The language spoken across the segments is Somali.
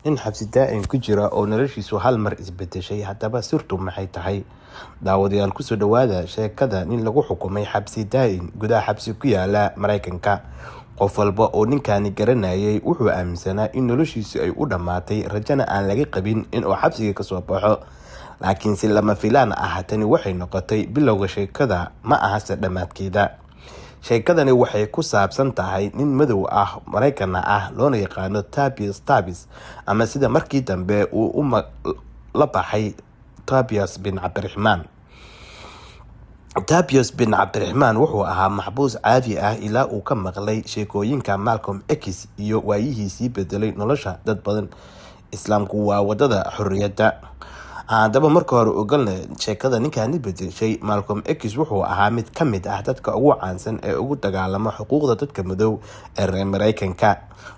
nin xabsi daa'im ku jira oo noloshiisu hal mar isbedeshay. haddaba sirtu maxay tahay? daawadayaal kusoo dhawaada sheekada nin lagu xukumay xabsi daa'im gudaha xabsi ku yaala Mareykanka. qof walba oo ninkani garanayay wuxuu aaminsanaa in noloshiisu ay u dhammaatay, rajana aan laga qabin inuu xabsiga kasoo baxo. laakiin si lama filaan ah, tani waxay noqotay bilowga sheekada, ma ahase dhammaadkeeda. sheekadani waxay ku saabsan tahay nin madow ah Mareykan ah loona yaqaano Tobias, ama sida markii dambe uu la baxay Tobias bin Cabdiraxmaan. Tobias bin Cabdiraxmaan wuxuu ahaa maxbuus caadi ah ilaa uu ka maqlay sheekooyinka Malcolm X iyo waayihiisii bedelay nolosha dad badan. Islaamku waa wadada xorriyadda. haddaba marka hore ogalna sheekada ninkani bedeshay. Malcolm X wuxuu ahaa mid ka mid ah dadka ugu caansan ee ugu dagaalama xuquuqda dadka madow ee reer Mareykanka.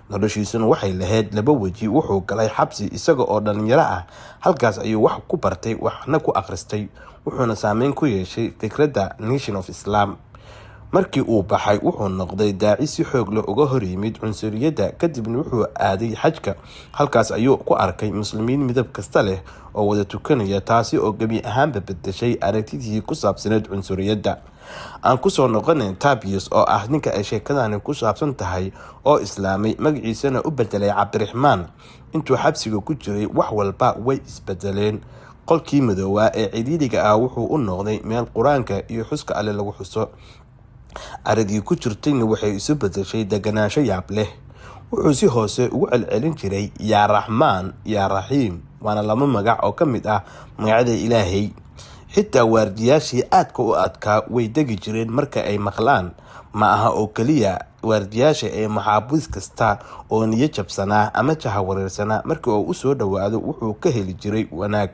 noloshiisuna waxay lahayd laba weji. wuxuu galay xabsi isaga oo dhalinyaro ah, halkaas ayuu wax ku bartay, waxna ku akhristay, wuxuuna saameyn ku yeeshay fikradda Nation of Islam. markii uu baxay wuxuu noqday daaci si xoog leh uga hor yimid cunsuriyadda. kadibna wuxuu aaday xajka, halkaas ayuu ku arkay muslimiin midab kasta leh oo wada tukanaya, taasi oo gebi ahaanba bedeshay aragtidii ku saabsaneed cunsuriyadda. aan kusoo noqonay Tobias oo ah ninka ay sheekadani ku saabsan tahay, oo islaamay, magaciisana u bedelay Cabdiraxmaan. intuu xabsiga ku jiray wax walba way isbedeleen. qolkii madoowaa ee cidhiidhiga ah wuxuu u noqday meel qur-aanka iyo xuska alle lagu xuso. aradii ku jirtayna waxay isu bedeshay deganaansho yaab leh. wuxuu si hoose ugu celcelin jiray yaa Raxmaan yaa Raxiim, waana laba magac oo ka mid ah magacyada Ilaahay. xitaa waardiyaashii aadka u adkaa way degi jireen marka ay maqlaan. ma aha oo keliya waardiyaasha ee maxaabiis kasta oo niyo jabsanaa ama jahawareersanaa, markii uu usoo dhawaado wuxuu ka heli jiray wanaag.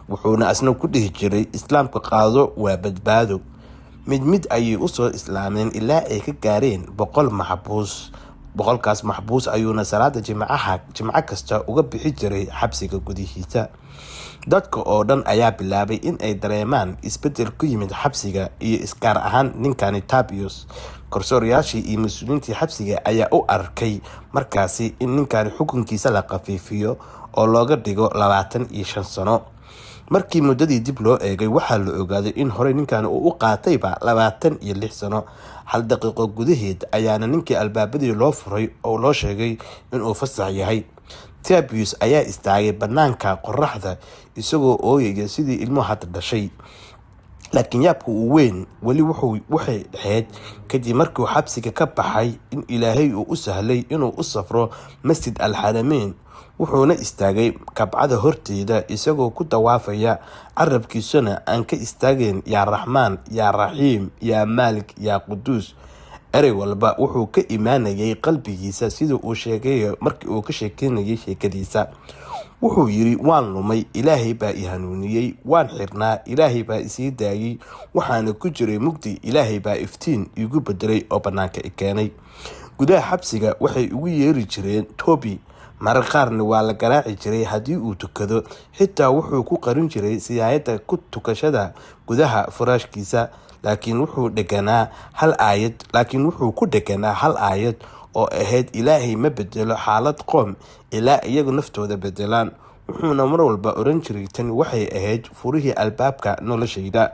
wuxuuna asna ku dhihi jiray islaamka qaado waa badbaado. mid ayay usoo islaameen ilaa ay ka gaareen 100 maxbuus. 100kaas maxbuus ayuuna salaada jimco kasta uga bixi jiray xabsiga gudihiisa. dadka oo dhan ayaa bilaabay in ay dareemaan isbedel ku yimid xabsiga, iyo isgaar ahaan ninkani Tobias. korsooryaashii iyo mas-uuliyiintii xabsiga ayaa u arkay markaasi in ninkani xukunkiisa la khafiifiyo oo looga dhigo 25 sano. markii muddadii dib loo eegay waxaa la ogaaday in horey ninkan uu u qaatayba 26 sano. hal daqiiqo gudaheed ayaana ninkii albaabadii loo furay oo loo sheegay inuu fasax yahay. Tobias ayaa istaagay banaanka qoraxda isagoo ooyaya sidii ilmo hadda dhashay. laakiin yaabka uu weyn weli waxay ahayd kadib markii uu xabsiga ka baxay in Ilaahay uu u sahlay inuu u safro Masjid al-Xarameyn. wuxuuna istaagay kabcada horteeda isagoo ku dawaafaya, carabkiisuna aan ka istaageen yaa Raxmaan yaa Raxiim yaa Maalik yaa Quduus. erey walba wuxuu ka imaanayay qalbigiisa, sida uu sheegay markii uu ka sheekeynayay sheekadiisa. wuxuu yiri waan lumay, Ilaahay baa i hanuuniyay. waan xirnaa, Ilaahay baa isii daayay. waxaana ku jiray mugdi, Ilaahay baa iftiin igu bedelay oo banaanka i keenay. gudaha xabsiga waxay ugu yeeri jireen Tobi. marar qaarna waa la garaaci jiray haddii uu tukado. xitaa wuxuu ku qarin jiray siyaayada ku tukashada gudaha furaashkiisa. laakiin wuxuu ku dheganaa hal aayad oo ahayd Ilaahay ma bedelo xaalad qoom ilaa iyagu naftooda bedelaan. wuxuuna mar walba oran jiray tani waxay ahayd furihii albaabka noloshayda.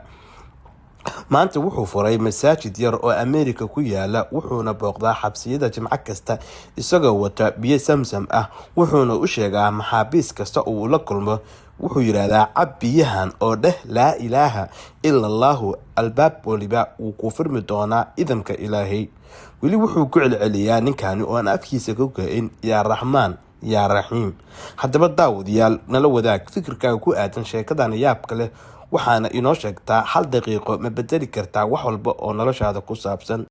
maanta wuxuu furay masaajid yar oo Ameerika ku yaala, wuxuuna booqdaa xabsiyada jimco kasta isagoo wata biyo samsam ah. wuxuuna u sheegaa maxaabiis kasta oo uu la kulmo, wuxuu yiraahdaa cab biyahan oo dheh laa ilaaha ila allahu. albaab waliba wuu ku furmi doonaa idamka Ilaahay. weli wuxuu ku celceliyaa ninkani oo aan afkiisa ka go'in yaa Raxmaan yaa Raxiim. haddaba daawadayaal, nala wadaag fikirkaaga ku aadan sheekadan yaabka leh, waxaana inoo sheegtaa hal daqiiqo ma bedeli kartaa wax walba oo noloshaada ku saabsan.